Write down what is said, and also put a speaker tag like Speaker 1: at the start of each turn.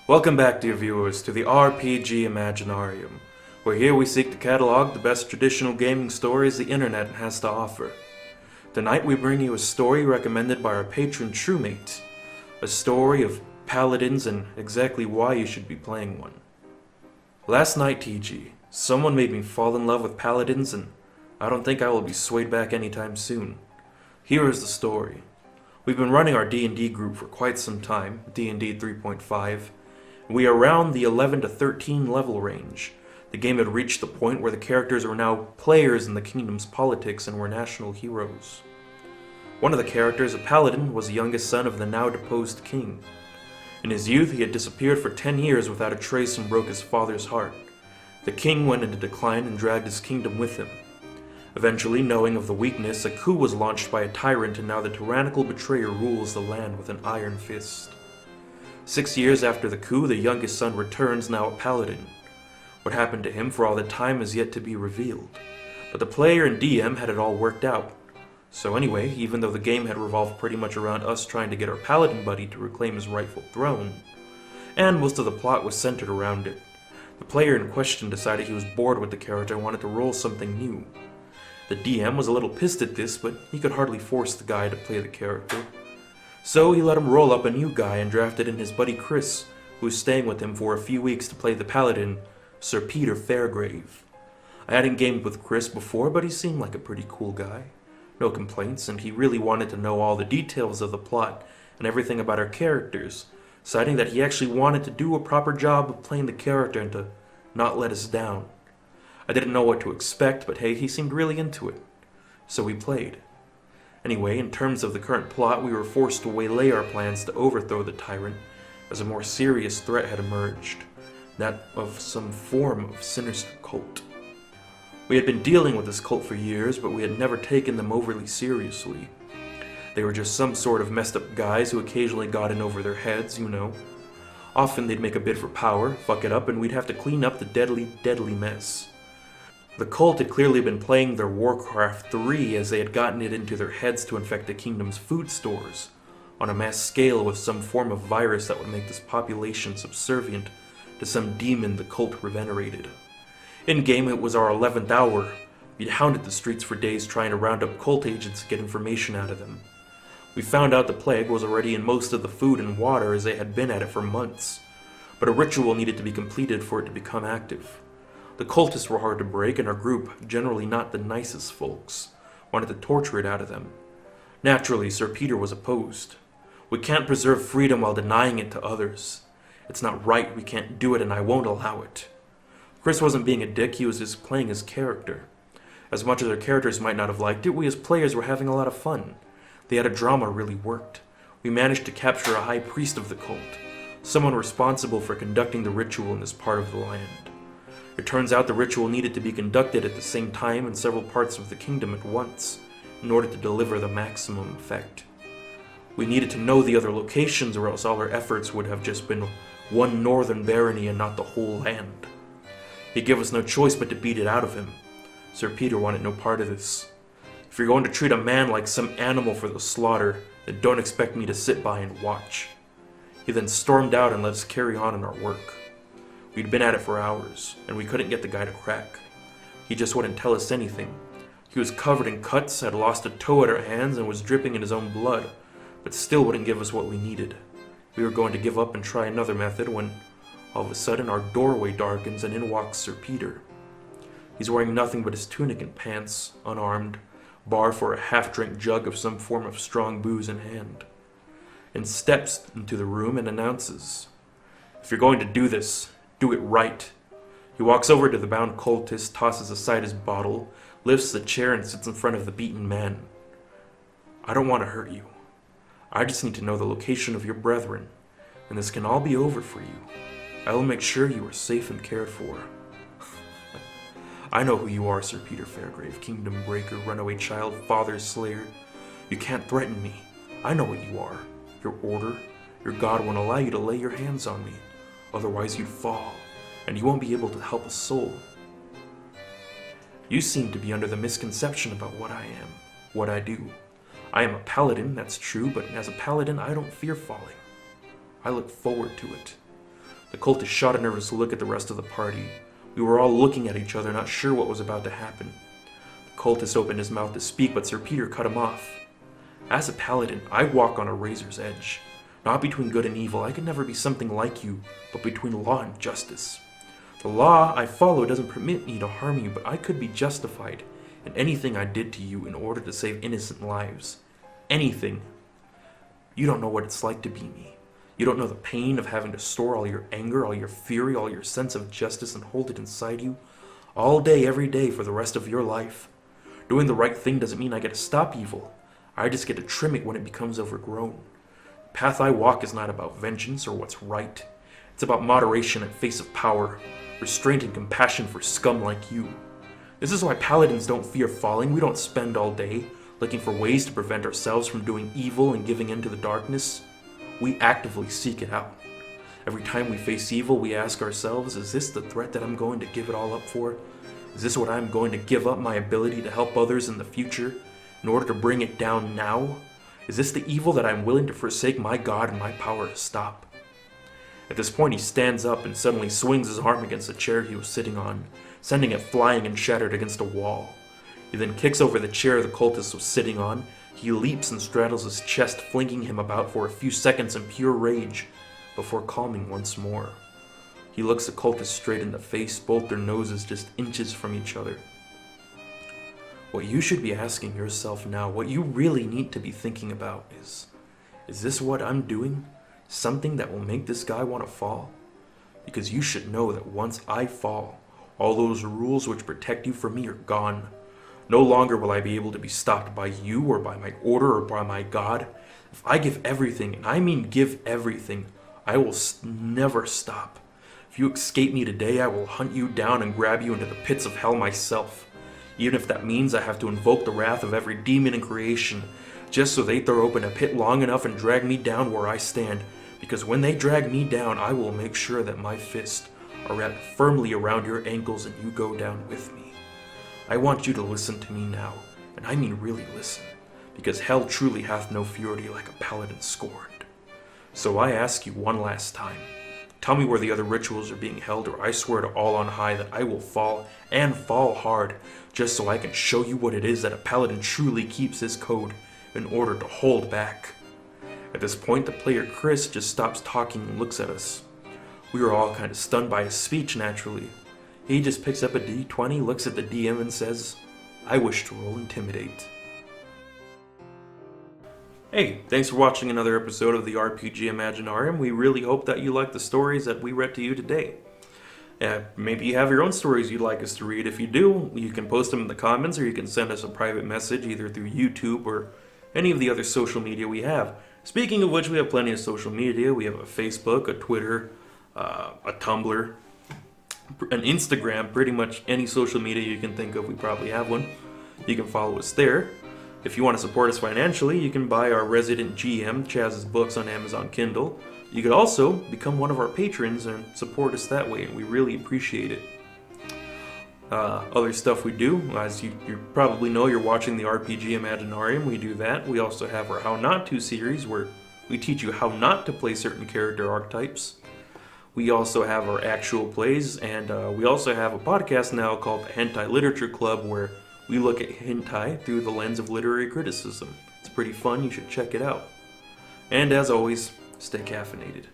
Speaker 1: Welcome back, dear viewers, to the RPG Imaginarium, where here we seek to catalog the best traditional gaming stories the internet has to offer. Tonight we bring you a story recommended by our patron TrueMate, a story of paladins and exactly why you should be playing one. Last night, TG, someone made me fall in love with paladins, and I don't think I will be swayed back anytime soon. Here is the story. We've been running our D&D group for quite some time, D&D 3.5, and we are around the 11 to 13 level range. The game had reached the point where the characters were now players in the kingdom's politics and were national heroes. One of the characters, a paladin, was the youngest son of the now deposed king. In his youth, he had disappeared for 10 years without a trace and broke his father's heart. The king went into decline and dragged his kingdom with him. Eventually, knowing of the weakness, a coup was launched by a tyrant, and now the tyrannical betrayer rules the land with an iron fist. 6 years after the coup, the youngest son returns, now a paladin. What happened to him for all that time is yet to be revealed, but the player and DM had it all worked out. So anyway, even though the game had revolved pretty much around us trying to get our paladin buddy to reclaim his rightful throne, and most of the plot was centered around it, the player in question decided he was bored with the character and wanted to roll something new. The DM was a little pissed at this, but he could hardly force the guy to play the character. So he let him roll up a new guy and drafted in his buddy Chris, who was staying with him for a few weeks to play the paladin, Sir Peter Fairgrave. I hadn't gamed with Chris before, but he seemed like a pretty cool guy. No complaints, and he really wanted to know all the details of the plot and everything about our characters, citing that he actually wanted to do a proper job of playing the character and to not let us down. I didn't know what to expect, but hey, he seemed really into it. So we played. Anyway, in terms of the current plot, we were forced to waylay our plans to overthrow the tyrant, as a more serious threat had emerged, that of some form of sinister cult. We had been dealing with this cult for years, but we had never taken them overly seriously. They were just some sort of messed up guys who occasionally got in over their heads, you know. Often they'd make a bid for power, fuck it up, and we'd have to clean up the deadly mess. The cult had clearly been playing their Warcraft 3 as they had gotten it into their heads to infect the kingdom's food stores, on a mass scale with some form of virus that would make this population subservient to some demon the cult venerated. In-game, it was our 11th hour. We'd hounded the streets for days trying to round up cult agents to get information out of them. We found out the plague was already in most of the food and water as they had been at it for months, but a ritual needed to be completed for it to become active. The cultists were hard to break, and our group, generally not the nicest folks, wanted to torture it out of them. Naturally, Sir Peter was opposed. We can't preserve freedom while denying it to others. It's not right, we can't do it, and I won't allow it. Chris wasn't being a dick, he was just playing his character. As much as our characters might not have liked it, we as players were having a lot of fun. The added drama really worked. We managed to capture a high priest of the cult, someone responsible for conducting the ritual in this part of the land. It turns out the ritual needed to be conducted at the same time in several parts of the kingdom at once, in order to deliver the maximum effect. We needed to know the other locations, or else all our efforts would have just been one northern barony and not the whole land. He gave us no choice but to beat it out of him. Sir Peter wanted no part of this. If you're going to treat a man like some animal for the slaughter, then don't expect me to sit by and watch. He then stormed out and let us carry on in our work. We'd been at it for hours, and we couldn't get the guy to crack. He just wouldn't tell us anything. He was covered in cuts, had lost a toe at our hands, and was dripping in his own blood, but still wouldn't give us what we needed. We were going to give up and try another method when, all of a sudden, our doorway darkens and in walks Sir Peter. He's wearing nothing but his tunic and pants, unarmed, bar for a half-drink jug of some form of strong booze in hand, and steps into the room and announces, "If you're going to do this, do it right." He walks over to the bound cultist, tosses aside his bottle, lifts the chair and sits in front of the beaten man. "I don't want to hurt you. I just need to know the location of your brethren, and this can all be over for you. I will make sure you are safe and cared for." "I know who you are, Sir Peter Fairgrave, kingdom breaker, runaway child, father slayer. You can't threaten me. I know what you are. Your order, your God won't allow you to lay your hands on me. Otherwise you'd fall, and you won't be able to help a soul. You seem to be under the misconception about what I am, what I do. I am a paladin, that's true, but as a paladin I don't fear falling. I look forward to it. The cultist shot a nervous look at the rest of the party. We were all looking at each other, not sure what was about to happen. The cultist opened his mouth to speak, but Sir Peter cut him off. As a paladin, I walk on a razor's edge. Not between good and evil, I can never be something like you, but between law and justice. The law I follow doesn't permit me to harm you, but I could be justified in anything I did to you in order to save innocent lives. Anything. You don't know what it's like to be me. You don't know the pain of having to store all your anger, all your fury, all your sense of justice and hold it inside you all day, every day for the rest of your life. Doing the right thing doesn't mean I get to stop evil. I just get to trim it when it becomes overgrown. The path I walk is not about vengeance or what's right. It's about moderation in face of power, restraint and compassion for scum like you. This is why paladins don't fear falling. We don't spend all day looking for ways to prevent ourselves from doing evil and giving in to the darkness. We actively seek it out. Every time we face evil, we ask ourselves, is this the threat that I'm going to give it all up for? Is this what I'm going to give up my ability to help others in the future in order to bring it down now? Is this the evil that I'm willing to forsake my God and my power to stop? At this point, he stands up and suddenly swings his arm against the chair he was sitting on, sending it flying and shattered against a wall. He then kicks over the chair the cultist was sitting on. He leaps and straddles his chest, flinging him about for a few seconds in pure rage, before calming once more. He looks the cultist straight in the face, both their noses just inches from each other. What you should be asking yourself now, what you really need to be thinking about is this what I'm doing something that will make this guy want to fall? Because you should know that once I fall, all those rules which protect you from me are gone. No longer will I be able to be stopped by you or by my order or by my God. If I give everything, and I mean give everything, I will never stop. If you escape me today, I will hunt you down and grab you into the pits of hell myself. Even if that means I have to invoke the wrath of every demon in creation, just so they throw open a pit long enough and drag me down where I stand. Because when they drag me down, I will make sure that my fists are wrapped firmly around your ankles and you go down with me. I want you to listen to me now, and I mean really listen, because hell truly hath no fury like a paladin scorned. So I ask you one last time, tell me where the other rituals are being held, or I swear to all on high that I will fall, and fall hard, just so I can show you what it is that a paladin truly keeps his code in order to hold back. At this point, the player Chris just stops talking and looks at us. We were all kind of stunned by his speech, naturally. He just picks up a D20, looks at the DM and says, I wish to roll Intimidate. Hey, thanks for watching another episode of the RPG Imaginarium. We really hope that you like the stories that we read to you today. Maybe you have your own stories you'd like us to read. If you do, you can post them in the comments or you can send us a private message either through YouTube or any of the other social media we have. Speaking of which, we have plenty of social media. We have a Facebook, a Twitter, a Tumblr, an Instagram, pretty much any social media you can think of, we probably have one. You can follow us there. If you want to support us financially, you can buy our resident GM, Chaz's books on Amazon Kindle. You could also become one of our patrons and support us that way, and we really appreciate it. Other stuff we do, as you probably know, you're watching the RPG Imaginarium, we do that. We also have our How Not To series, where we teach you how not to play certain character archetypes. We also have our actual plays, and we also have a podcast now called the Hentai Literature Club, where we look at hentai through the lens of literary criticism. It's pretty fun, you should check it out. And as always, stay caffeinated.